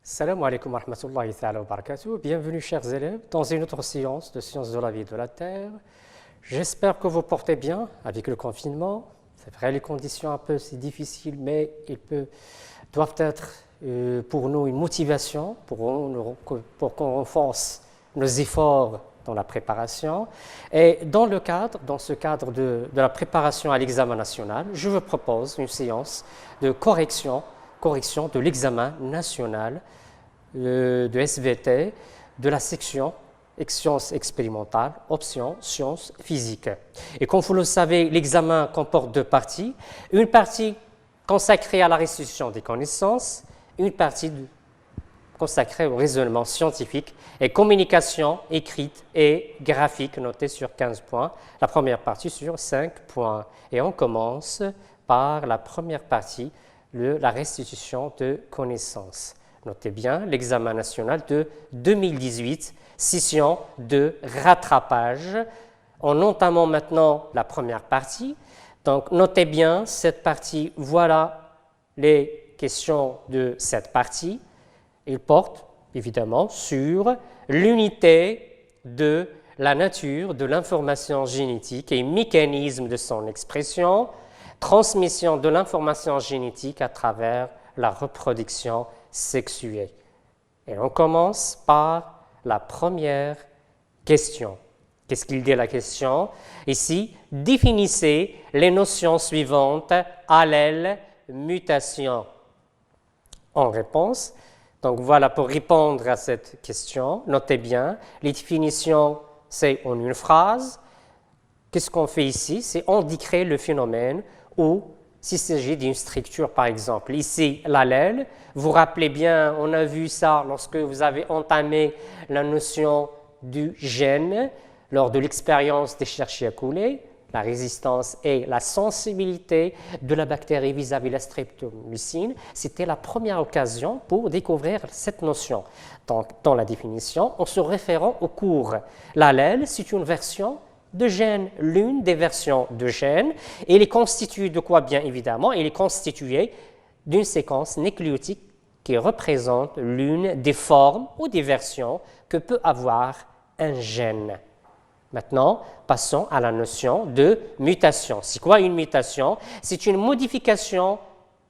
Salam alaikum wa rahmatullahi ta'ala wa barakatuh. Bienvenue chers élèves dans une autre séance de sciences de la vie et de la Terre. J'espère que vous portez bien avec le confinement. C'est vrai, les conditions un peu c'est difficile, mais doivent être pour nous une motivation pour qu'on renforce nos efforts dans la préparation. Et dans ce cadre de la préparation à l'examen national, je vous propose une séance de correction de l'examen national de SVT de la section sciences expérimentales, option sciences physiques. Et comme vous le savez, l'examen comporte deux parties. Une partie consacrée à la restitution des connaissances, une partie consacrée au raisonnement scientifique et communication écrite et graphique notée sur 15 points, la première partie sur 5 points. Et on commence par la première partie, la restitution de connaissances. Notez bien l'examen national de 2018, session de rattrapage. En entamant maintenant la première partie, donc notez bien cette partie, voilà les questions de cette partie. Il porte évidemment sur l'unité de la nature de l'information génétique et mécanisme de son expression, transmission de l'information génétique à travers la reproduction sexuelle. Et on commence par la première question. Qu'est-ce qu'il dit la question? Ici, définissez les notions suivantes, allèle, mutation. En réponse, donc voilà pour répondre à cette question, notez bien, les définitions, c'est en une phrase. Qu'est-ce qu'on fait ici? C'est on décrit le phénomène ou s'il s'agit d'une structure, par exemple. Ici, l'allèle, vous vous rappelez bien, on a vu ça lorsque vous avez entamé la notion du gène lors de l'expérience des Cherchiacoulé, la résistance et la sensibilité de la bactérie vis-à-vis de la streptomycine. C'était la première occasion pour découvrir cette notion. Donc, dans la définition, en se référant au cours, l'allèle, c'est une version de gène, l'une des versions de gène, et il est constitué de quoi bien évidemment? Il est constitué d'une séquence nucléotique qui représente l'une des formes ou des versions que peut avoir un gène. Maintenant, passons à la notion de mutation. C'est quoi une mutation? C'est une modification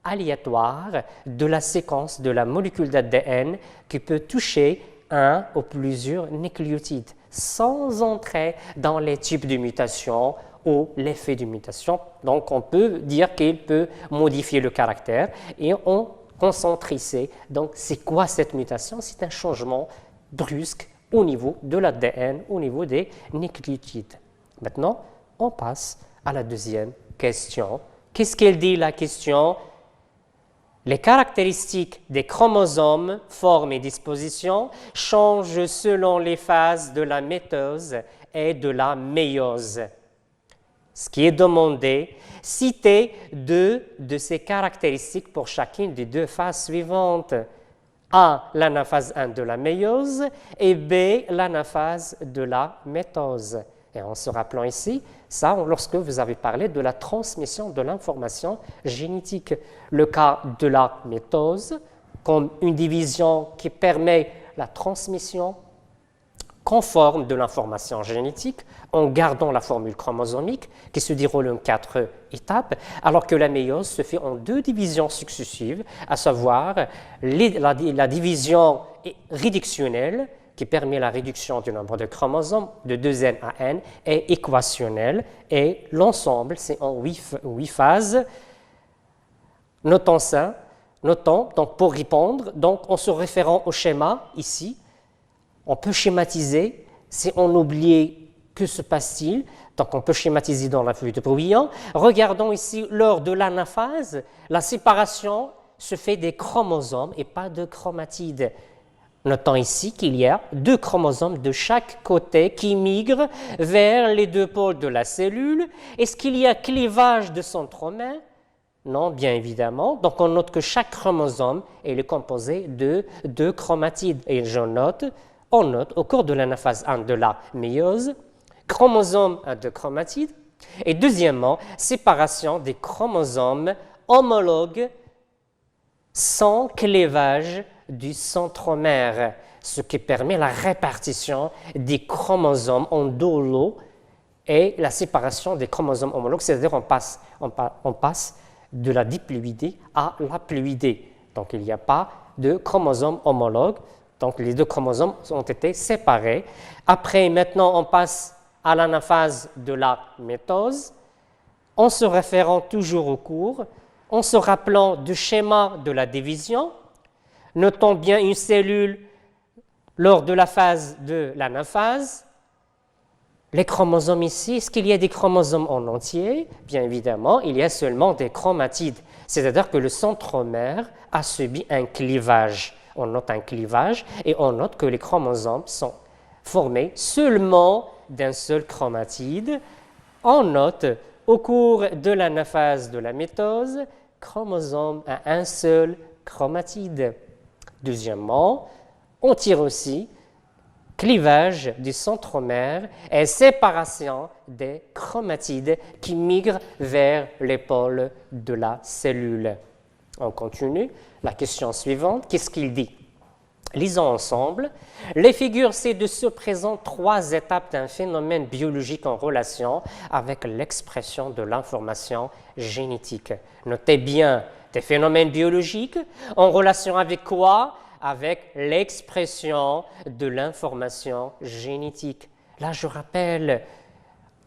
aléatoire de la séquence de la molécule d'ADN qui peut toucher un ou plusieurs nucléotides, sans entrer dans les types de mutation ou l'effet de mutation. Donc, on peut dire qu'il peut modifier le caractère et on concentre ici. Donc, c'est quoi cette mutation? C'est un changement brusque au niveau de l'ADN, au niveau des nucléotides. Maintenant, on passe à la deuxième question. Qu'est-ce qu'elle dit la question? Les caractéristiques des chromosomes, forme et disposition changent selon les phases de la mitose et de la méiose. Ce qui est demandé, citer deux de ces caractéristiques pour chacune des deux phases suivantes. A, l'anaphase 1 de la méiose et B, l'anaphase de la mitose. Et en se rappelant ici, ça, lorsque vous avez parlé de la transmission de l'information génétique, le cas de la mitose, comme une division qui permet la transmission conforme de l'information génétique en gardant la formule chromosomique qui se déroule en 4 étapes, alors que la méiose se fait en 2 divisions successives, à savoir la division réductionnelle qui permet la réduction du nombre de chromosomes de 2n à n et équationnelle, et l'ensemble c'est en 8 phases. Notons ça, donc pour répondre, donc en se référant au schéma ici, on peut schématiser, si on oublie que se passe-t-il, donc on peut schématiser dans la feuille de brouillon. Regardons ici, lors de l'anaphase, la séparation se fait des chromosomes et pas de chromatides. Notons ici qu'il y a 2 chromosomes de chaque côté qui migrent vers les 2 pôles de la cellule. Est-ce qu'il y a clivage de centromère? Non, bien évidemment. Donc on note que chaque chromosome est composé de 2 chromatides. Et on note au cours de l'anaphase 1 de la méiose, chromosome à 2 chromatides. Et deuxièmement, séparation des chromosomes homologues sans clivage du centromère, ce qui permet la répartition des chromosomes en deux lots et la séparation des chromosomes homologues, c'est-à-dire on passe de la diploïdée à la ploïdée. Donc il n'y a pas de chromosomes homologues, donc les deux chromosomes ont été séparés. Après, maintenant, on passe à l'anaphase de la mitose, en se référant toujours au cours, en se rappelant du schéma de la division. Notons bien une cellule lors de la phase de l'anaphase. Les chromosomes ici, est-ce qu'il y a des chromosomes en entier? Bien évidemment, il y a seulement des chromatides, c'est-à-dire que le centromère a subi un clivage. On note un clivage et on note que les chromosomes sont formés seulement d'un seul chromatide. On note au cours de l'anaphase de la mitose, chromosome à un seul chromatide. Deuxièmement, on tire aussi clivage du centromère et séparation des chromatides qui migrent vers l'épaule de la cellule. On continue. La question suivante, qu'est-ce qu'il dit? Lisons ensemble. Les figures ci-dessus présentent trois étapes d'un phénomène biologique en relation avec l'expression de l'information génétique. Notez bien, des phénomènes biologiques en relation avec quoi? Avec l'expression de l'information génétique. Là, je rappelle,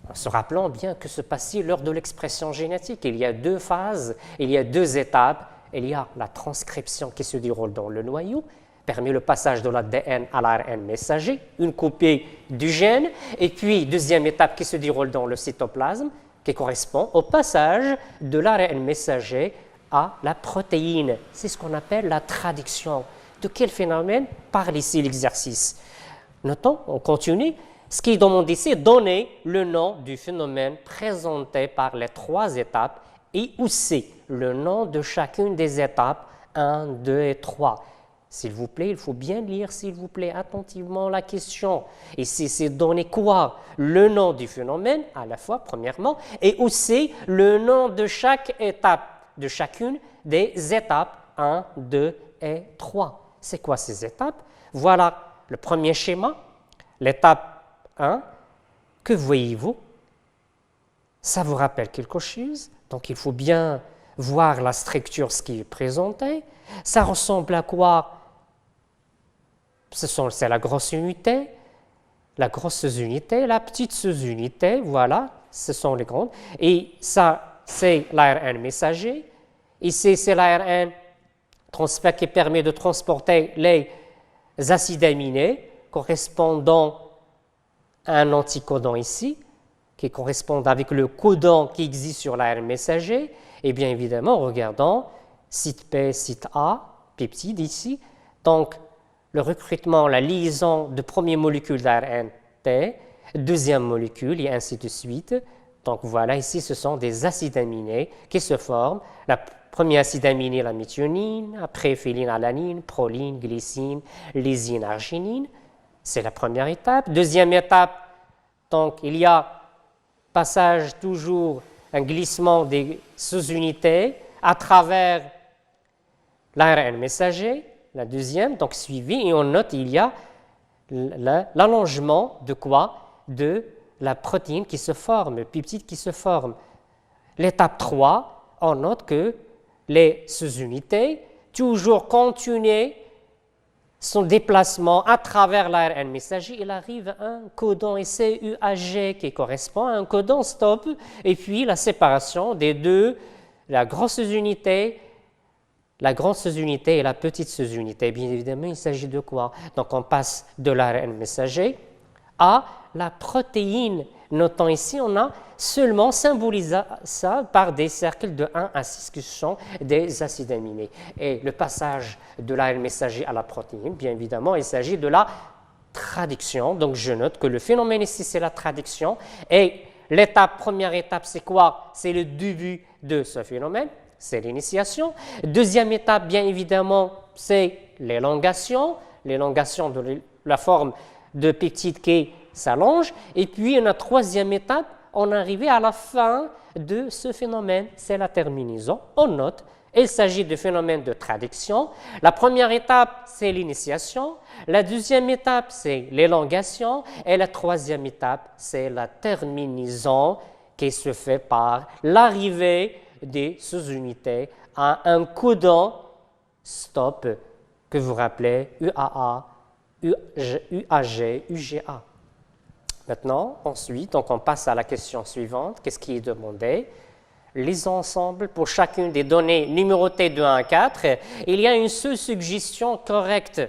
en se rappelant bien que se passe-t-il lors de l'expression génétique. Il y a deux phases, il y a deux étapes. Il y a la transcription qui se déroule dans le noyau, permet le passage de l'ADN à l'ARN messager, une copie du gène, et puis deuxième étape qui se déroule dans le cytoplasme, qui correspond au passage de l'ARN messager à la protéine. C'est ce qu'on appelle la traduction. De quel phénomène parle ici l'exercice? Notons, on continue. Ce qui est demandé ici, donner le nom du phénomène présenté par les trois étapes et aussi le nom de chacune des étapes 1, 2 et 3. S'il vous plaît, il faut bien lire, s'il vous plaît, attentivement la question. Ici, c'est donner quoi? Le nom du phénomène, à la fois, premièrement, et aussi le nom de chaque étape, de chacune des étapes 1, 2 et 3. C'est quoi ces étapes? Voilà le premier schéma, l'étape 1. Que voyez-vous? Ça vous rappelle quelque chose? Donc, il faut bien voir la structure, ce qui est présenté. Ça ressemble à quoi? C'est la grosse unité, la grosse unité, la petite sous-unité, voilà, ce sont les grandes. Et ça, c'est l'ARN messager. Ici, c'est l'ARN transfert qui permet de transporter les acides aminés correspondant à un anticodon ici, qui correspondent avec le codon qui existe sur l'ARN messager. Et bien évidemment, regardons site P, site A, peptide ici. Donc, le recrutement, la liaison de première molécule d'ARN T, deuxième molécule, et ainsi de suite. Donc voilà, ici, ce sont des acides aminés qui se forment. La première acide aminé, la méthionine, après phénylalanine, proline, glycine, lysine, arginine. C'est la première étape. Deuxième étape, donc il y a passage toujours, un glissement des sous-unités à travers l'ARN messager. La deuxième, donc suivie, et on note il y a l'allongement de quoi? De la protéine qui se forme, le peptide qui se forme. L'étape 3, on note que les sous-unités, toujours continuer son déplacement à travers l'ARN messager, il arrive à un codon CUAG qui correspond à un codon stop, et puis la séparation des deux, la grosse unité, la grande sous-unité et la petite sous-unité. Bien évidemment, il s'agit de quoi? Donc, on passe de l'ARN messager à la protéine. Notons ici, on a seulement symbolisé ça par des cercles de 1 à 6 qui sont des acides aminés. Et le passage de l'ARN messager à la protéine, bien évidemment, il s'agit de la traduction. Donc, je note que le phénomène ici, c'est la traduction. Et première étape, c'est quoi? C'est le début de ce phénomène. C'est l'initiation. Deuxième étape, bien évidemment, c'est l'élongation. L'élongation de la forme de peptide qui s'allonge. Et puis, la troisième étape, on arrive à la fin de ce phénomène, c'est la terminaison. On note Il s'agit de phénomènes de traduction. La première étape, c'est l'initiation. La deuxième étape, c'est l'élongation. Et la troisième étape, c'est la terminaison qui se fait par l'arrivée des sous-unités à un codon stop que vous rappelez UAA, UAG, UGA. Maintenant, ensuite, donc on passe à la question suivante. Qu'est-ce qui est demandé? Lisons ensemble. Pour chacune des données numérotées de 1 à 4, il y a une seule suggestion correcte.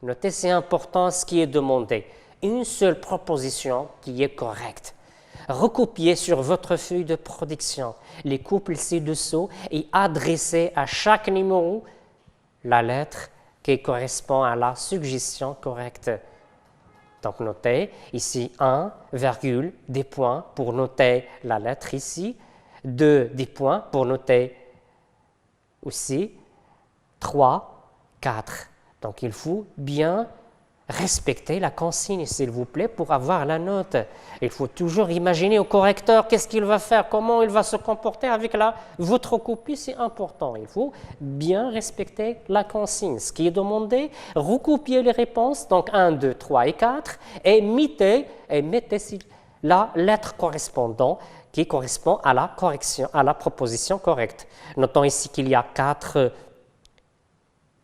Notez, c'est important ce qui est demandé. Une seule proposition qui est correcte. Recopiez sur votre feuille de production les couples ci-dessous et adressez à chaque numéro la lettre qui correspond à la suggestion correcte. Donc notez ici 1, virgule, des points pour noter la lettre ici, 2, des points pour noter aussi, 3, 4. Donc il faut bien respecter la consigne, s'il vous plaît, pour avoir la note. Il faut toujours imaginer au correcteur qu'est-ce qu'il va faire, comment il va se comporter avec votre copie, c'est important. Il faut bien respecter la consigne. Ce qui est demandé, recopier les réponses, donc 1, 2, 3 et 4, et mettez la lettre correspondante qui correspond à la correction, à la proposition correcte. Notons ici qu'il y a 4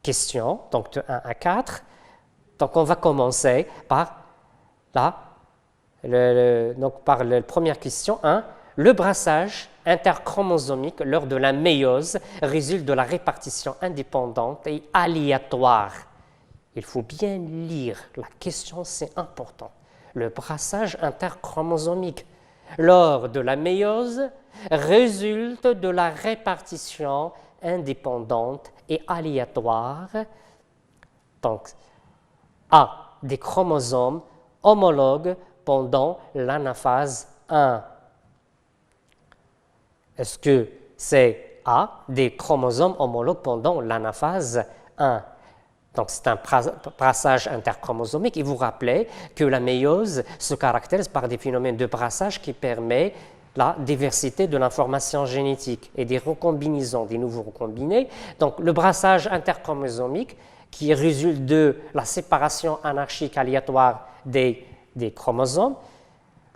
questions, donc de 1 à 4. Donc, on va commencer par la première question 1. Le brassage interchromosomique lors de la méiose résulte de la répartition indépendante et aléatoire. Il faut bien lire la question, c'est important. Le brassage interchromosomique lors de la méiose résulte de la répartition indépendante et aléatoire. Donc, A. Des chromosomes homologues pendant l'anaphase 1. Est-ce que c'est A. Des chromosomes homologues pendant l'anaphase 1? Donc, c'est un brassage interchromosomique. Et vous rappelez que la méiose se caractérise par des phénomènes de brassage qui permettent la diversité de l'information génétique et des recombinaisons, des nouveaux recombinés. Donc, le brassage interchromosomique qui résulte de la séparation anarchique aléatoire des chromosomes,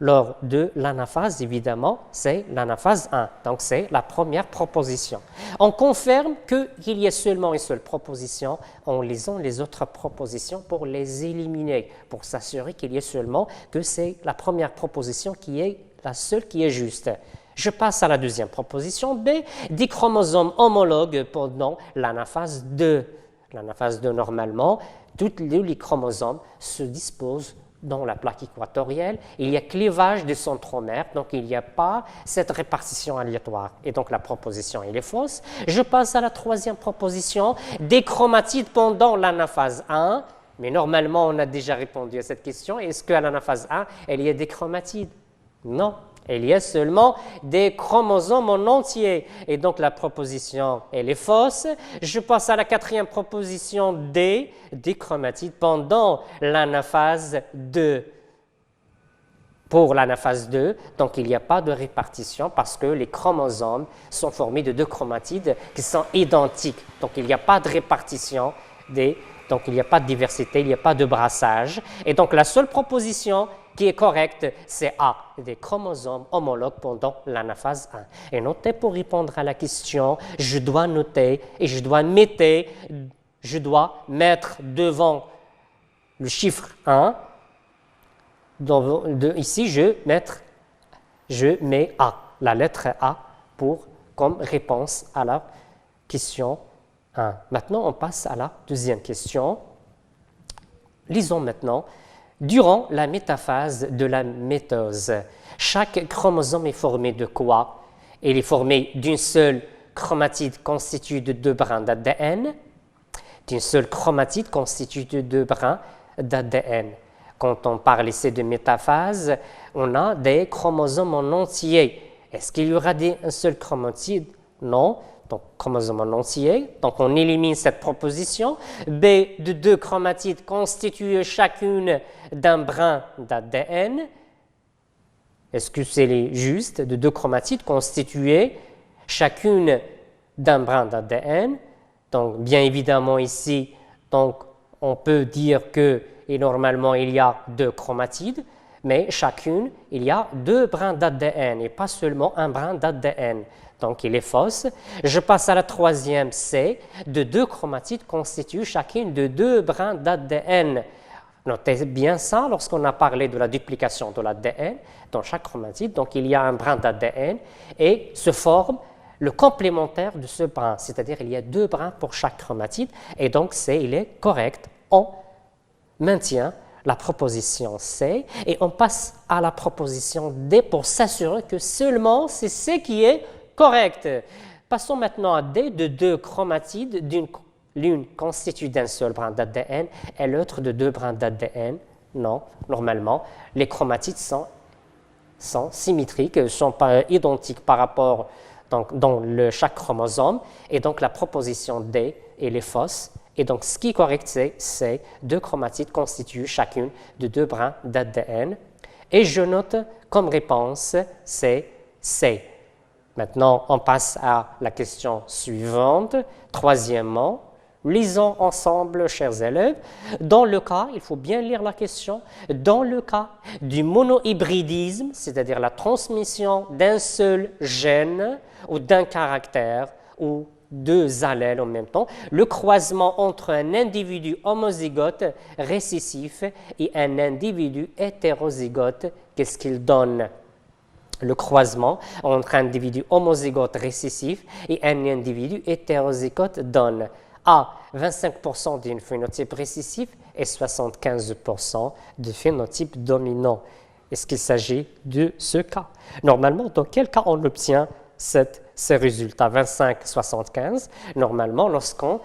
lors de l'anaphase, évidemment, c'est l'anaphase 1. Donc, c'est la première proposition. On confirme qu'il y a seulement une seule proposition en lisant les autres propositions pour les éliminer, pour s'assurer qu'il y ait seulement que c'est la première proposition qui est la seule qui est juste. Je passe à la deuxième proposition B, des chromosomes homologues pendant l'anaphase 2. L'anaphase 2, normalement, tous les chromosomes se disposent dans la plaque équatoriale. Il y a clivage des centromères, donc il n'y a pas cette répartition aléatoire. Et donc la proposition, elle est fausse. Je passe à la troisième proposition, des chromatides pendant l'anaphase 1. Mais normalement, on a déjà répondu à cette question. Est-ce qu'à l'anaphase 1, il y a des chromatides? Non. Il y a seulement des chromosomes en entier. Et donc, la proposition, elle est fausse. Je passe à la quatrième proposition D, des chromatides pendant l'anaphase 2. Pour l'anaphase 2, donc il n'y a pas de répartition parce que les chromosomes sont formés de 2 chromatides qui sont identiques. Donc, il n'y a pas de répartition, donc il n'y a pas de diversité, il n'y a pas de brassage. Et donc, la seule proposition qui est correcte, c'est A, des chromosomes homologues pendant l'anaphase 1. Et notez, pour répondre à la question, je dois noter et je dois mettre devant le chiffre 1, ici je mets A, la lettre A comme réponse à la question 1. Maintenant, on passe à la deuxième question. Lisons maintenant. Durant la métaphase de la mitose, chaque chromosome est formé de quoi? Il est formé d'une seule chromatide constituée de 2 brins d'ADN, d'une seule chromatide constituée de 2 brins d'ADN. Quand on parle ici de métaphase, on a des chromosomes en entier. Est-ce qu'il y aura un seul chromatide? Non. Donc, chromosome en entier. Donc, on élimine cette proposition. B, de 2 chromatides constituées chacune d'un brin d'ADN. Est-ce que c'est juste? De 2 chromatides constituées chacune d'un brin d'ADN. Donc, bien évidemment, ici, donc, on peut dire que normalement, il y a 2 chromatides, mais chacune, il y a 2 brins d'ADN et pas seulement un brin d'ADN. Donc, il est fausse. Je passe à la troisième, C. De 2 chromatides constituent chacune de 2 brins d'ADN. Notez bien ça lorsqu'on a parlé de la duplication de l'ADN dans chaque chromatide. Donc, il y a un brin d'ADN et se forme le complémentaire de ce brin, c'est-à-dire il y a 2 brins pour chaque chromatide et donc il est correct. On maintient la proposition C et on passe à la proposition D pour s'assurer que seulement c'est C qui est correct. Passons maintenant à D de 2 chromatides, l'une constitue d'un seul brin d'ADN et l'autre de 2 brins d'ADN. Non, normalement, les chromatides sont symétriques, ne sont pas identiques par rapport dans chaque chromosome, et donc la proposition D elle est fausse. Et donc, ce qui est correct, c'est 2 chromatides constituent chacune de 2 brins d'ADN. Et je note comme réponse, c'est C. Maintenant, on passe à la question suivante. Troisièmement, lisons ensemble, chers élèves. Dans le cas, il faut bien lire la question, dans le cas du monohybridisme, c'est-à-dire la transmission d'un seul gène ou d'un caractère ou 2 allèles en même temps, le croisement entre un individu homozygote récessif et un individu hétérozygote, qu'est-ce qu'il donne? Le croisement entre un individu homozygote récessif et un individu hétérozygote donne A. 25% d'un phénotype récessif et 75% de phénotype dominant. Est-ce qu'il s'agit de ce cas? Normalement, dans quel cas on obtient ces résultats 25-75? Normalement, lorsqu'on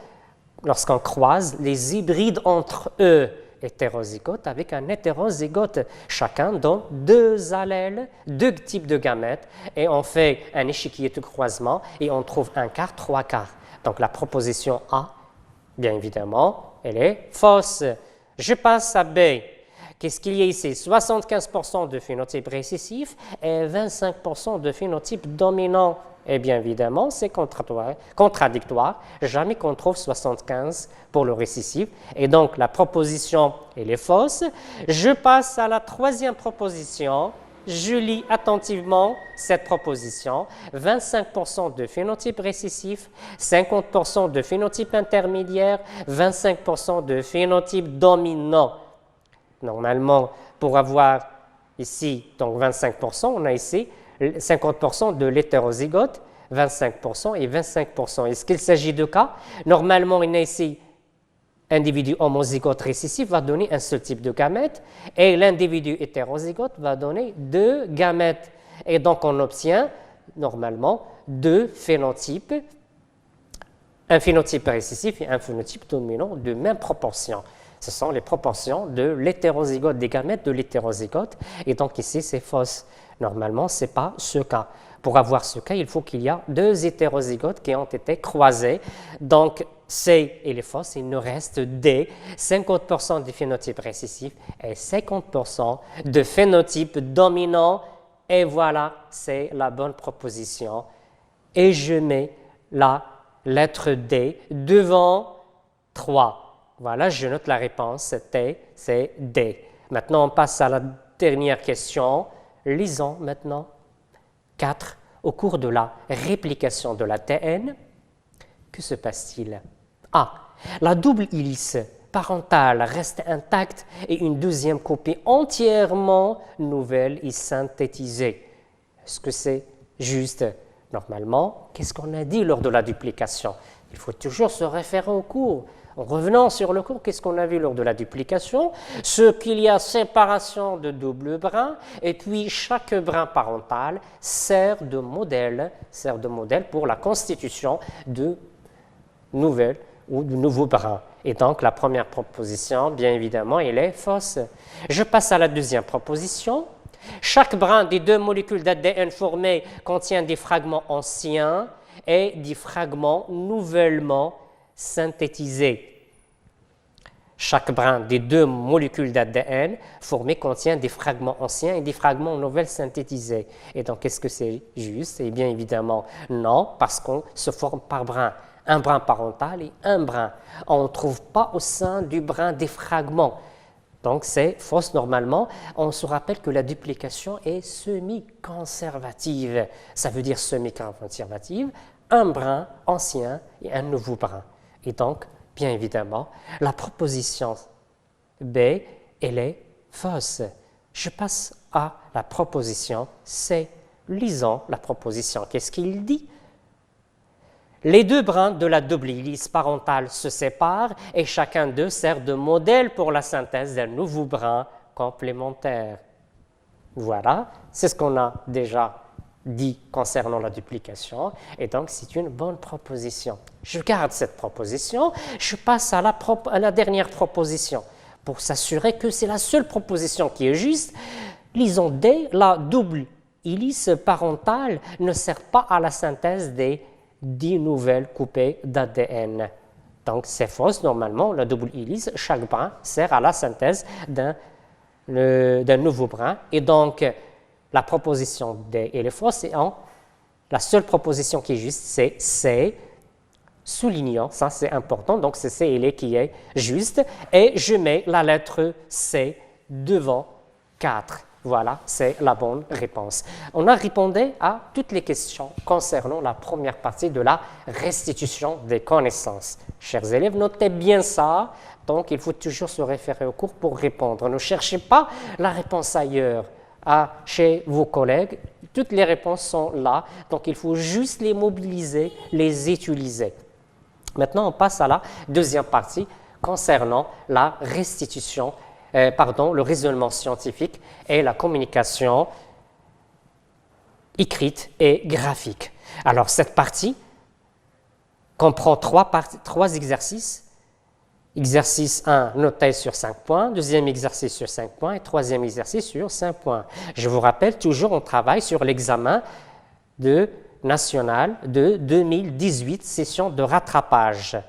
croise les hybrides entre eux, hétérozygote avec un hétérozygote, chacun donne 2 allèles, 2 types de gamètes, et on fait un échiquier de croisement et on trouve 1/4, 3/4. Donc la proposition A, bien évidemment, elle est fausse. Je passe à B. Qu'est-ce qu'il y a ici? 75% de phénotype récessif et 25% de phénotype dominant. Et bien évidemment, c'est contradictoire. Jamais qu'on trouve 75 pour le récessif. Et donc, la proposition, elle est fausse. Je passe à la troisième proposition. Je lis attentivement cette proposition. 25% de phénotype récessif, 50% de phénotype intermédiaire, 25% de phénotype dominant. Normalement, pour avoir ici donc 25%, on a ici 50% de l'hétérozygote, 25% et 25%. Est-ce qu'il s'agit de cas? Normalement, il y a ici l'individu homozygote récessif va donner un seul type de gamète et l'individu hétérozygote va donner 2 gamètes. Et donc, on obtient normalement 2 phénotypes, un phénotype récessif et un phénotype dominant de même proportion. Ce sont les proportions de l'hétérozygote, des gamètes de l'hétérozygote. Et donc ici, c'est fausse. Normalement, ce n'est pas ce cas. Pour avoir ce cas, il faut qu'il y ait 2 hétérozygotes qui ont été croisés. Donc, C, il est fausse. Il nous reste D, 50% de phénotype récessif et 50% de phénotype dominant. Et voilà, c'est la bonne proposition. Et je mets la lettre D devant 3. Voilà, je note la réponse, c'est D. Maintenant, on passe à la dernière question. Lisons maintenant 4. Au cours de la réplication de l'ADN, que se passe-t-il? A. La double hélice parentale reste intacte et une deuxième copie entièrement nouvelle est synthétisée. Est-ce que c'est juste? Normalement, qu'est-ce qu'on a dit lors de la duplication? Il faut toujours se référer au cours. En revenant sur le cours, qu'est-ce qu'on a vu lors de la duplication? Ce qu'il y a séparation de double brin, et puis chaque brin parental sert de modèle pour la constitution de nouvelles ou de nouveaux brins. Et donc la première proposition, bien évidemment, elle est fausse. Je passe à la deuxième proposition. Chaque brin des 2 molécules d'ADN formées contient des fragments anciens et des fragments nouvellement synthétisés. Chaque brin des 2 molécules d'ADN formées contient des fragments anciens et des fragments nouvelles synthétisés. Et donc, est-ce que c'est juste? Eh bien, évidemment, non, parce qu'on se forme par brin. Un brin parental et un brin. On ne trouve pas au sein du brin des fragments. Donc, c'est fausse normalement. On se rappelle que la duplication est semi-conservative. Ça veut dire semi-conservative, un brin ancien et un nouveau brin. Et donc, bien évidemment, la proposition B, elle est fausse. Je passe à la proposition C. Lisons la proposition. Qu'est-ce qu'il dit? Les 2 brins de la double hélice parentale se séparent et chacun d'eux sert de modèle pour la synthèse d'un nouveau brin complémentaire. Voilà, c'est ce qu'on a déjà dit concernant la duplication, et donc c'est une bonne proposition. Je garde cette proposition, je passe à la dernière proposition, pour s'assurer que c'est la seule proposition qui est juste. Lisons D, la double hélice parentale ne sert pas à la synthèse des 10 nouvelles coupées d'ADN. Donc c'est fausse, normalement, la double hélice, chaque brin sert à la synthèse d'un nouveau brin, et donc la proposition D elle est fausse, et la seule proposition qui est juste, c'est C, soulignant, ça c'est important, donc c'est C elle est qui est juste, et je mets la lettre C devant 4. Voilà, c'est la bonne réponse. On a répondu à toutes les questions concernant la première partie de la restitution des connaissances. Chers élèves, notez bien ça. Donc, il faut toujours se référer au cours pour répondre. Ne cherchez pas la réponse ailleurs, chez vos collègues. Toutes les réponses sont là. Donc, il faut juste les mobiliser, les utiliser. Maintenant, on passe à la deuxième partie concernant la restitution le raisonnement scientifique et la communication écrite et graphique. Alors, cette partie comprend 3 exercices. Exercice 1 noté sur 5 points, deuxième exercice sur 5 points et troisième exercice sur 5 points. Je vous rappelle, toujours on travaille sur l'examen national de 2018, session de rattrapage.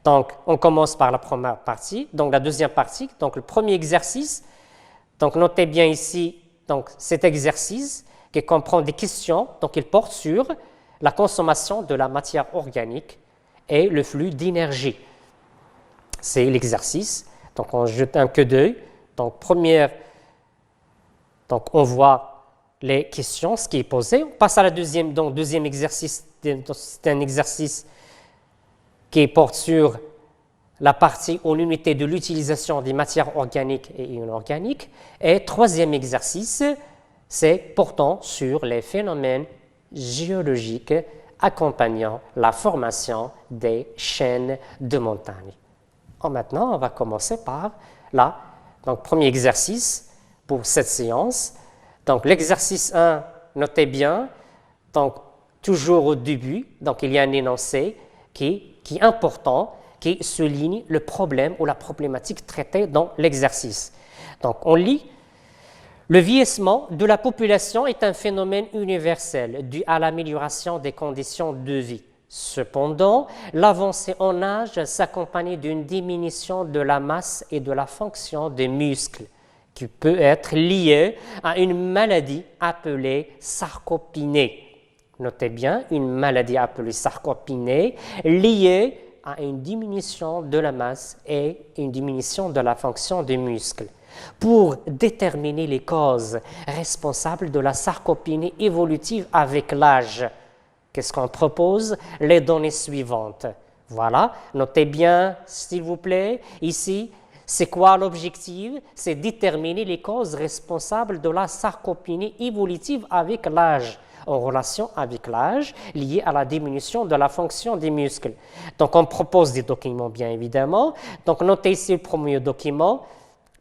Donc, on commence par la première partie, donc la deuxième partie, donc le premier exercice. Donc, notez bien ici donc, cet exercice qui comprend des questions, donc il porte sur la consommation de la matière organique et le flux d'énergie. C'est l'exercice. Donc, on jette un coup d'œil. Donc, on voit les questions, ce qui est posé. On passe à la deuxième exercice. C'est un exercice qui porte sur la partie ou l'unité de l'utilisation des matières organiques et inorganiques. Et troisième exercice, c'est portant sur les phénomènes géologiques accompagnant la formation des chaînes de montagnes. Maintenant, on va commencer par premier exercice pour cette séance. Donc, l'exercice 1, notez bien, donc, toujours au début, donc, il y a un énoncé qui est important, qui souligne le problème ou la problématique traitée dans l'exercice. Donc, on lit « Le vieillissement de la population est un phénomène universel dû à l'amélioration des conditions de vie. Cependant, l'avancée en âge s'accompagne d'une diminution de la masse et de la fonction des muscles, qui peut être liée à une maladie appelée sarcopénie. » Notez bien, une maladie appelée sarcopénie liée à une diminution de la masse et une diminution de la fonction des muscles. Pour déterminer les causes responsables de la sarcopénie évolutive avec l'âge, qu'est-ce qu'on propose? Les données suivantes. Voilà, notez bien, s'il vous plaît, ici, c'est quoi l'objectif? C'est déterminer les causes responsables de la sarcopénie évolutive avec l'âge, en relation avec l'âge, lié à la diminution de la fonction des muscles. Donc, on propose des documents, bien évidemment. Donc, notez ici le premier document,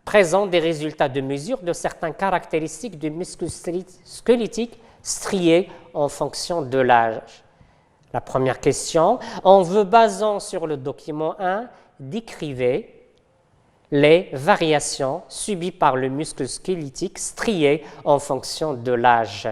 présente des résultats de mesure de certaines caractéristiques du muscle squelettique strié en fonction de l'âge. La première question, on veut, basant sur le document 1, décrivez les variations subies par le muscle squelettique strié en fonction de l'âge.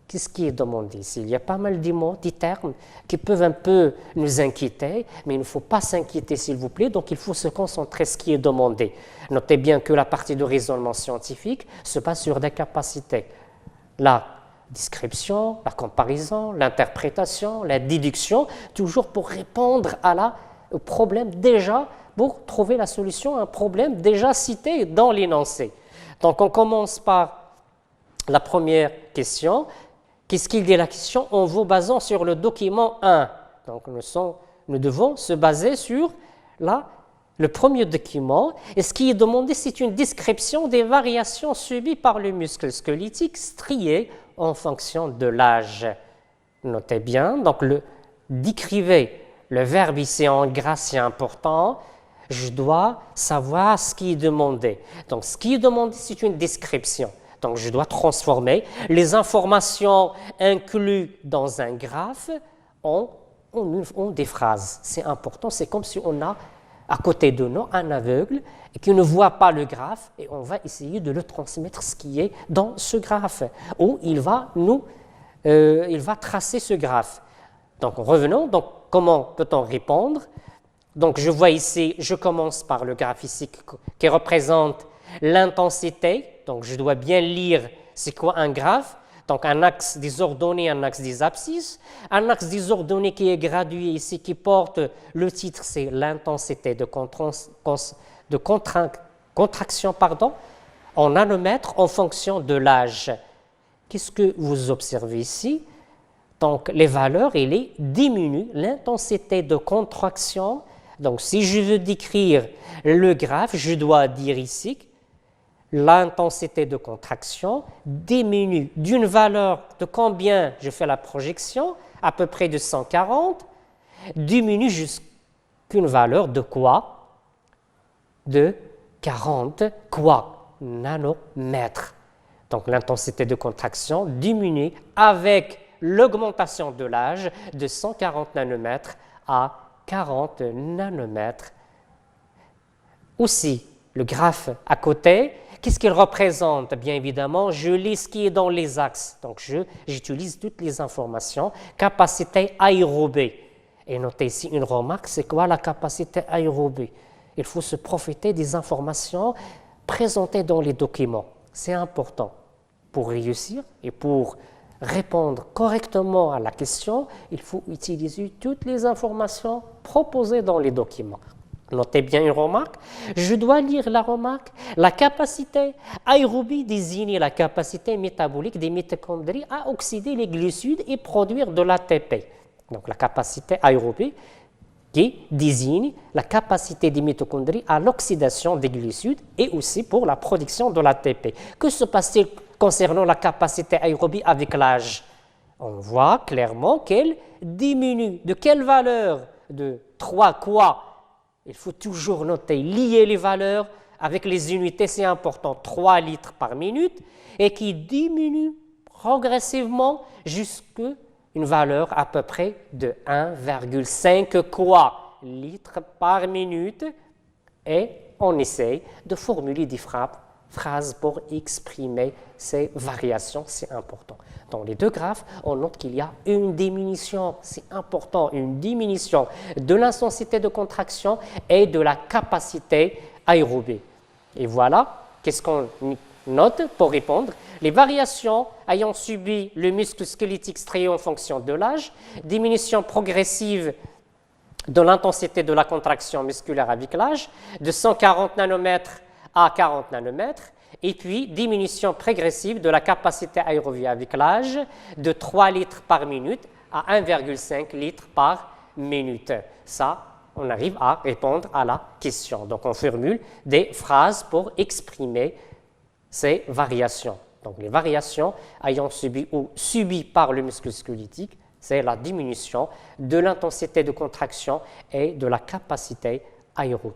qu'est-ce qui est demandé ici? Il y a pas mal de mots, des termes qui peuvent un peu nous inquiéter, mais il ne faut pas s'inquiéter, s'il vous plaît. Donc, il faut se concentrer sur ce qui est demandé. Notez bien que la partie de raisonnement scientifique se base sur des capacités. La description, la comparaison, l'interprétation, la déduction, toujours pour répondre au problème déjà, pour trouver la solution à un problème déjà cité dans l'énoncé. Donc, on commence par la première question. Qu'est-ce qu'il dit la question? En vous basant sur le document 1. Donc, nous devons se baser sur le premier document. Et ce qui est demandé, c'est une description des variations subies par le muscle squelettique strié en fonction de l'âge. Notez bien, donc décrivez le verbe ici en gras, c'est important. Je dois savoir ce qui est demandé. Donc, ce qui est demandé, c'est une description. Donc, je dois transformer les informations incluses dans un graphe en des phrases. C'est important, c'est comme si on a à côté de nous un aveugle qui ne voit pas le graphe et on va essayer de le transmettre ce qui est dans ce graphe, où il va tracer ce graphe. Donc, revenons. Donc, comment peut-on répondre? Donc, je vois ici, je commence par le graphe ici qui représente l'intensité. Donc, je dois bien lire c'est quoi un graphe. Donc, un axe désordonné, un axe des abscisses. Un axe désordonné qui est gradué ici, qui porte le titre, c'est l'intensité de contraction en nanomètres en fonction de l'âge. Qu'est-ce que vous observez ici? Donc, les valeurs, elles diminuent. L'intensité de contraction. Donc, si je veux décrire le graphe, je dois dire ici l'intensité de contraction diminue d'une valeur de combien je fais la projection, à peu près de 140, diminue jusqu'à une valeur de quoi? De 40 nanomètres. Donc l'intensité de contraction diminue avec l'augmentation de l'âge de 140 nanomètres à 40 nanomètres. Aussi, le graphe à côté, qu'est-ce qu'il représente? Bien évidemment, je lis ce qui est dans les axes. Donc, j'utilise toutes les informations. Capacité aérobie. Et notez ici une remarque, c'est quoi la capacité aérobie? Il faut se profiter des informations présentées dans les documents. C'est important. Pour réussir et pour répondre correctement à la question, il faut utiliser toutes les informations proposées dans les documents. Notez bien une remarque. Je dois lire la remarque. La capacité aérobie désigne la capacité métabolique des mitochondries à oxyder les glucides et produire de l'ATP. Donc la capacité aérobie qui désigne la capacité des mitochondries à l'oxydation des glucides et aussi pour la production de l'ATP. Que se passe-t-il concernant la capacité aérobie avec l'âge? On voit clairement qu'elle diminue. De quelle valeur? De 3 quoi? Il faut toujours noter, lier les valeurs avec les unités, c'est important, 3 litres par minute, et qui diminue progressivement jusqu'à une valeur à peu près de 1,5 quoi litres par minute. Et on essaye de formuler des phrases pour exprimer ces variations, c'est important. Dans les deux graphes, on note qu'il y a une diminution, c'est important, une diminution de l'intensité de contraction et de la capacité aérobie. Et voilà, qu'est-ce qu'on note pour répondre? Les variations ayant subi le muscle squelettique strié en fonction de l'âge, diminution progressive de l'intensité de la contraction musculaire avec l'âge, de 140 nanomètres à 40 nanomètres, et puis diminution progressive de la capacité aérobie avec l'âge de 3 litres par minute à 1,5 litres par minute. Ça, on arrive à répondre à la question. Donc, on formule des phrases pour exprimer ces variations. Donc, les variations ayant subi ou subies par le muscle squelettique, c'est la diminution de l'intensité de contraction et de la capacité aérobie.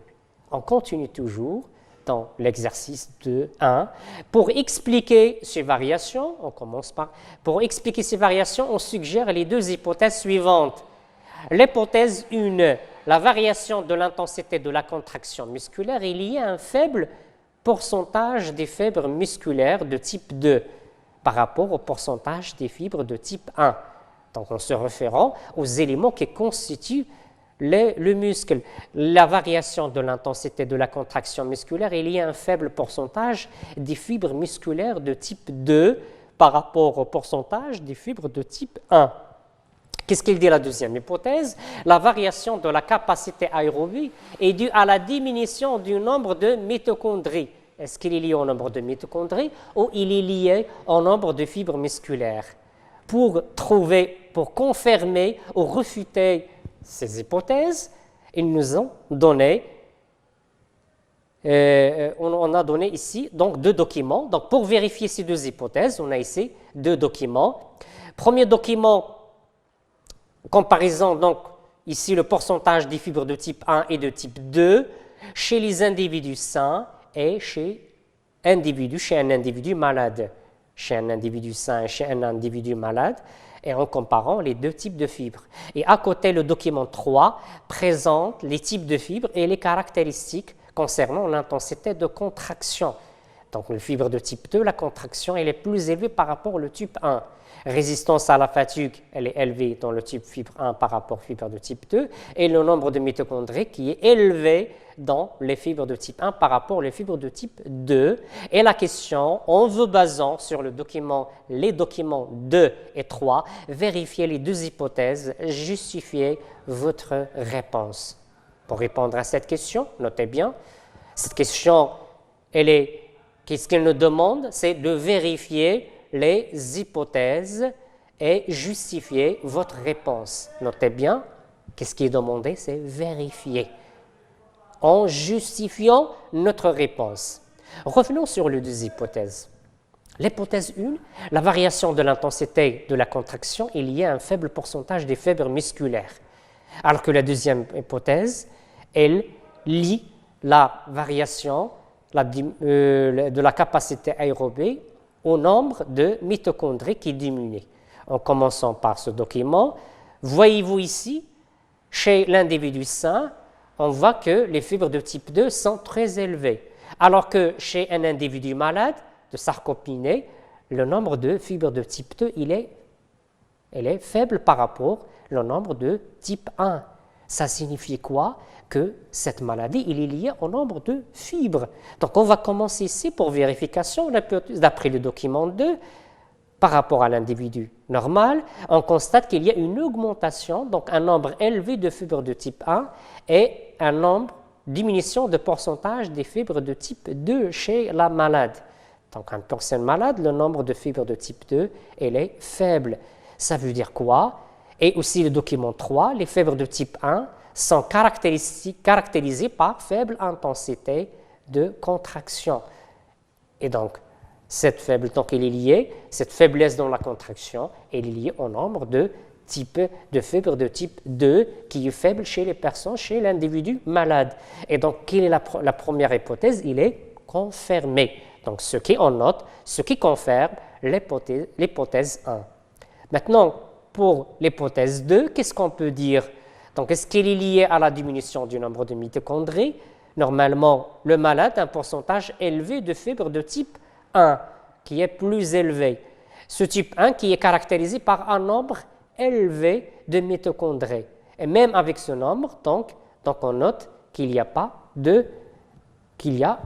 On continue toujours dans l'exercice 2.1. Pour expliquer ces variations, on commence par, pour expliquer ces variations, on suggère les deux hypothèses suivantes. L'hypothèse 1, la variation de l'intensité de la contraction musculaire est liée à un faible pourcentage des fibres musculaires de type 2. par rapport au pourcentage des fibres de type 1. Donc, en se référant aux éléments qui constituent le muscle. La variation de l'intensité de la contraction musculaire, il y a un faible pourcentage des fibres musculaires de type 2 par rapport au pourcentage des fibres de type 1. Qu'est-ce qu'il dit la deuxième hypothèse? La variation de la capacité aérobie est due à la diminution du nombre de mitochondries. Est-ce qu'il est lié au nombre de mitochondries ou il est lié au nombre de fibres musculaires? Pour confirmer ou refuter ces hypothèses, ils nous ont donné, on a donné ici donc 2 documents. Donc pour vérifier ces 2 hypothèses, on a ici 2 documents. Premier document, comparaison, donc ici le pourcentage des fibres de type 1 et de type 2 chez les individus sains et chez un individu malade. Chez un individu sain et chez un individu malade, et en comparant les 2 types de fibres. Et à côté, le document 3 présente les types de fibres et les caractéristiques concernant l'intensité de contraction. Donc, le fibre de type 2, la contraction elle est plus élevée par rapport au type 1. Résistance à la fatigue, elle est élevée dans le type fibre 1 par rapport aux fibres de type 2, et le nombre de mitochondries qui est élevé dans les fibres de type 1 par rapport aux fibres de type 2. Et la question, en vous basant sur les documents 2 et 3, vérifiez les 2 hypothèses, justifiez votre réponse. Pour répondre à cette question, notez bien, cette question, qu'est-ce qu'elle nous demande? C'est de vérifier les hypothèses et justifier votre réponse. Notez bien, qu'est-ce qui est demandé? C'est vérifier en justifiant notre réponse. Revenons sur les 2 hypothèses. L'hypothèse 1, la variation de l'intensité de la contraction est liée à un faible pourcentage des fibres musculaires. Alors que la deuxième hypothèse, elle lie la variation de la capacité aérobie au nombre de mitochondries qui diminue. En commençant par ce document, voyez-vous ici, chez l'individu sain, on voit que les fibres de type 2 sont très élevées, alors que chez un individu malade de sarcopénie, le nombre de fibres de type 2 il est faible par rapport au nombre de type 1. Ça signifie quoi? Que cette maladie il est liée au nombre de fibres. Donc on va commencer ici pour vérification, d'après le document 2, par rapport à l'individu normal, on constate qu'il y a une augmentation, donc un nombre élevé de fibres de type 1 et diminution de pourcentage des fibres de type 2 chez la malade. Donc, une personne malade, le nombre de fibres de type 2, elle est faible. Ça veut dire quoi? Et aussi le document 3, les fibres de type 1 sont caractérisées par faible intensité de contraction. Et donc, cette faiblesse dans la contraction, elle est liée au nombre de fibres de type 2 qui est faible chez les personnes, chez l'individu malade. Et donc, quelle est la première hypothèse? Il est confirmé. Donc, ce qui on note, ce qui confirme l'hypothèse 1. Maintenant, pour l'hypothèse 2, qu'est-ce qu'on peut dire? Donc, est-ce qu'elle est liée à la diminution du nombre de mitochondries? Normalement, le malade a un pourcentage élevé de fibres de type 1, qui est plus élevé. Ce type 1 qui est caractérisé par un nombre élevé de mitochondries. Et même avec ce nombre, donc on note qu'il y a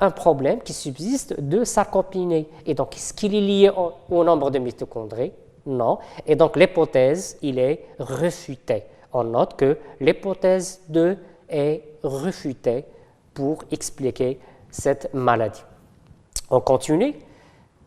un problème qui subsiste de sarcopénie. Et donc, est-ce qu'il est lié au nombre de mitochondries? Non. Et donc, l'hypothèse, il est réfutée. On note que l'hypothèse 2 est réfutée pour expliquer cette maladie. On continue.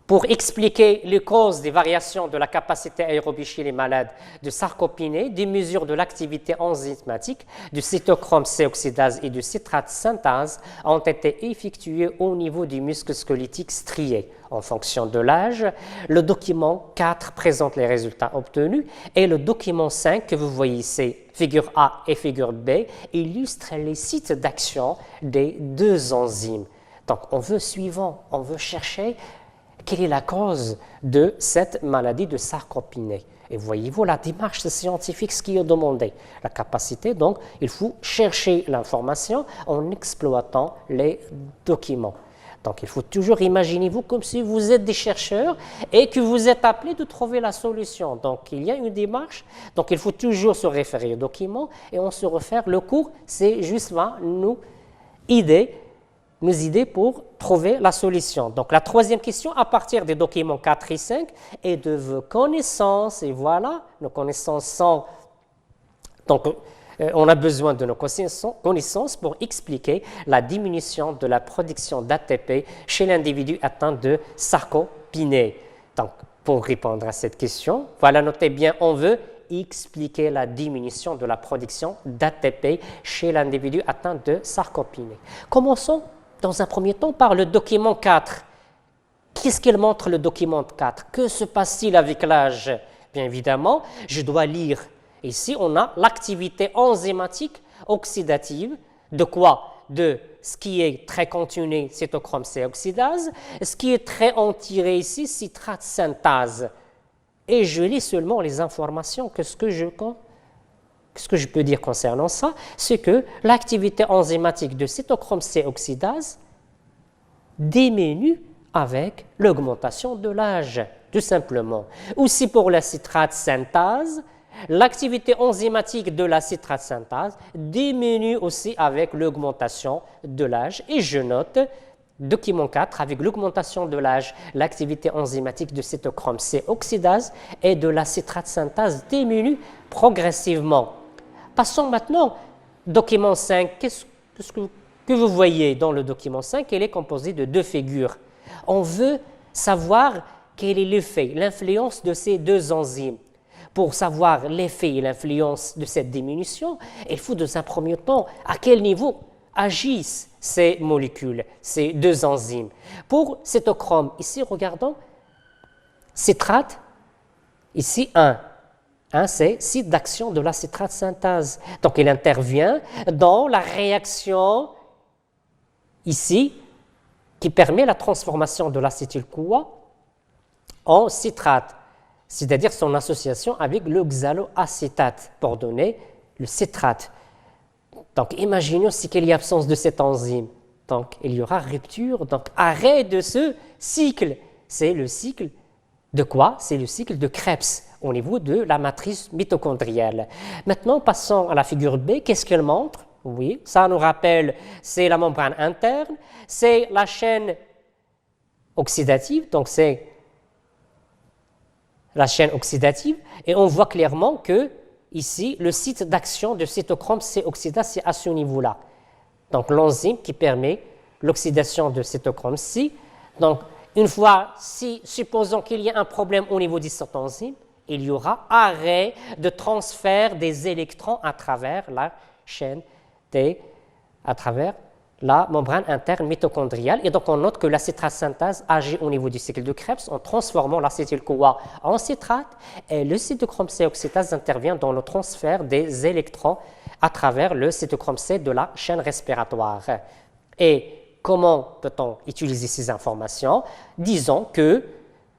Pour expliquer les causes des variations de la capacité aérobie chez les malades de sarcopénie, des mesures de l'activité enzymatique du cytochrome C oxydase et du citrate synthase ont été effectuées au niveau du muscle squelettique strié. En fonction de l'âge, le document 4 présente les résultats obtenus et le document 5 que vous voyez ici, figure A et figure B, illustre les sites d'action des 2 enzymes. Donc, on veut chercher quelle est la cause de cette maladie de sarcopénie. Et voyez-vous la démarche scientifique, ce qui est demandé. La capacité, donc, il faut chercher l'information en exploitant les documents. Donc, il faut toujours imaginer vous comme si vous êtes des chercheurs et que vous êtes appelés de trouver la solution. Donc, il y a une démarche. Donc, il faut toujours se référer au document et on se réfère. Le cours, c'est juste là, nos idées pour trouver la solution. Donc, la troisième question, à partir des documents 4 et 5, est de vos connaissances. Et voilà, nos connaissances sont... Donc, on a besoin de nos connaissances pour expliquer la diminution de la production d'ATP chez l'individu atteint de sarcopénie. Donc, pour répondre à cette question, voilà, notez bien, on veut expliquer la diminution de la production d'ATP chez l'individu atteint de sarcopénie. Commençons dans un premier temps par le document 4. Qu'est-ce qu'il montre le document 4? Que se passe-t-il avec l'âge? Bien évidemment, je dois lire. Ici, on a l'activité enzymatique oxydative. De quoi? De ce qui est très continu, cytochrome C oxydase. Ce qui est très entiré ici, citrate synthase. Et je lis seulement les informations. Qu'est-ce que je peux dire concernant ça? C'est que l'activité enzymatique de cytochrome C oxydase diminue avec l'augmentation de l'âge, tout simplement. Aussi pour la citrate synthase, l'activité enzymatique de la citrate synthase diminue aussi avec l'augmentation de l'âge. Et je note, document 4, avec l'augmentation de l'âge, l'activité enzymatique de cytochrome C oxydase et de la citrate synthase diminue progressivement. Passons maintenant au document 5. Qu'est-ce que vous voyez dans le document 5? Il est composé de deux figures. On veut savoir quel est l'effet, l'influence de ces deux enzymes. Pour savoir l'effet et l'influence de cette diminution, il faut dans un premier temps à quel niveau agissent ces molécules, ces deux enzymes. Pour cytochrome, ici, regardons, citrate, ici 1. C'est site d'action de la citrate synthase. Donc, il intervient dans la réaction ici qui permet la transformation de l'acétyl-CoA en citrate, c'est-à-dire son association avec l'oxaloacétate pour donner le citrate. Donc, imaginons qu'il y a absence de cette enzyme. Donc, il y aura rupture, donc arrêt de ce cycle. C'est le cycle de quoi? C'est le cycle de Krebs au niveau de la matrice mitochondriale. Maintenant, passons à la figure B. Qu'est-ce qu'elle montre? Oui, ça nous rappelle, c'est la membrane interne, c'est la chaîne oxydative, donc c'est la chaîne oxydative, et on voit clairement que ici, le site d'action de cytochrome C oxydase, c'est à ce niveau-là. Donc, l'enzyme qui permet l'oxydation de cytochrome C. Donc, une fois, supposons qu'il y a un problème au niveau de cette enzyme, il y aura arrêt de transfert des électrons à travers la chaîne à travers la membrane interne mitochondriale. Et donc, on note que la citrate synthase agit au niveau du cycle de Krebs en transformant l'acétyl-CoA en citrate et le cytochrome C oxydase intervient dans le transfert des électrons à travers le cytochrome C de la chaîne respiratoire. Et comment peut-on utiliser ces informations? Disons que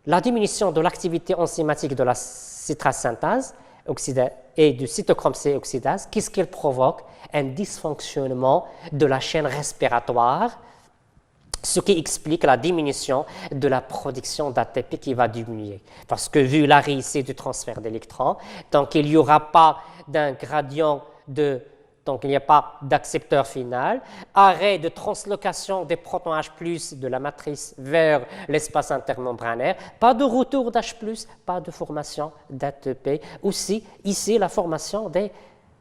la diminution de l'activité enzymatique de la citrate synthase et du cytochrome C oxydase, qu'est-ce qu'elle provoque? Un dysfonctionnement de la chaîne respiratoire, ce qui explique la diminution de la production d'ATP qui va diminuer. Parce que vu l'arrêt ici du transfert d'électrons, donc il n'y aura pas d'un gradient donc il n'y a pas d'accepteur final, arrêt de translocation des protons H+, de la matrice vers l'espace intermembranaire, pas de retour d'H+, pas de formation d'ATP, aussi ici la formation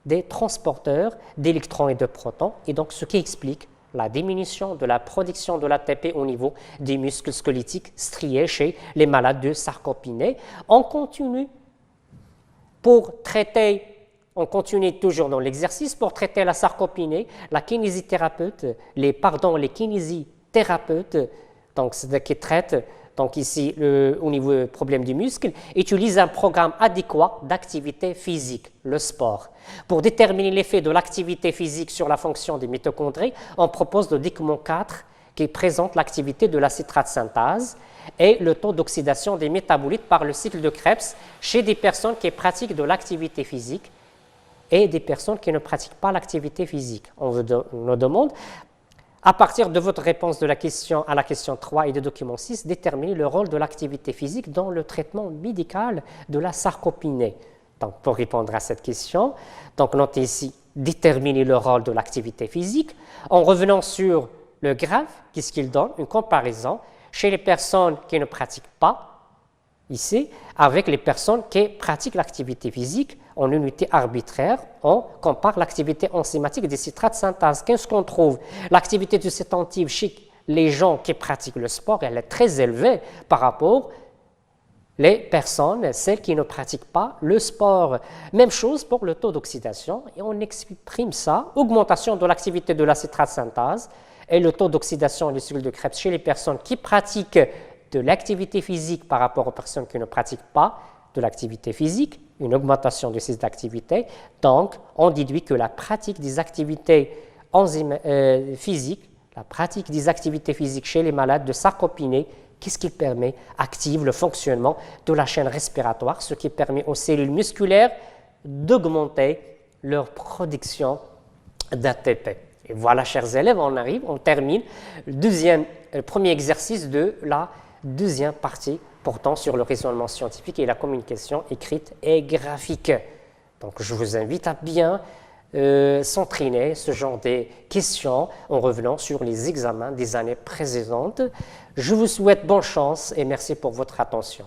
des transporteurs d'électrons et de protons, et donc ce qui explique la diminution de la production de l'ATP au niveau des muscles squelettiques striés chez les malades de sarcopénie. On continue toujours dans l'exercice pour traiter la sarcopénie. La kinésithérapeute, les kinésithérapeutes, donc qui traitent donc ici au niveau du problème du muscle, utilisent un programme adéquat d'activité physique, le sport. Pour déterminer l'effet de l'activité physique sur la fonction des mitochondries, on propose le document 4 qui présente l'activité de la citrate synthase et le taux d'oxydation des métabolites par le cycle de Krebs chez des personnes qui pratiquent de l'activité physique et des personnes qui ne pratiquent pas l'activité physique. On nous demande À partir de votre réponse de la question à la question 3 et de document 6, déterminez le rôle de l'activité physique dans le traitement médical de la sarcopénie. Donc, pour répondre à cette question, donc notez ici, déterminer le rôle de l'activité physique. En revenant sur le graphe, qu'est-ce qu'il donne? Une comparaison chez les personnes qui ne pratiquent pas, ici, avec les personnes qui pratiquent l'activité physique en unité arbitraire, on compare l'activité enzymatique des citrates synthase. Qu'est-ce qu'on trouve? L'activité substantive chez les gens qui pratiquent le sport, elle est très élevée par rapport les personnes, celles qui ne pratiquent pas le sport. Même chose pour le taux d'oxydation, et on exprime ça, augmentation de l'activité de la citrate synthase et le taux d'oxydation des cellules de Krebs chez les personnes qui pratiquent de l'activité physique par rapport aux personnes qui ne pratiquent pas de l'activité physique, une augmentation de ces activités. Donc, on déduit que la pratique des activités physiques, la pratique des activités physiques chez les malades de sarcopénie, qu'est-ce qui permet? Active le fonctionnement de la chaîne respiratoire, ce qui permet aux cellules musculaires d'augmenter leur production d'ATP. Et voilà, chers élèves, on termine le premier exercice de la deuxième partie portant sur le raisonnement scientifique et la communication écrite et graphique. Donc, je vous invite à bien s'entraîner ce genre de questions en revenant sur les examens des années précédentes. Je vous souhaite bonne chance et merci pour votre attention.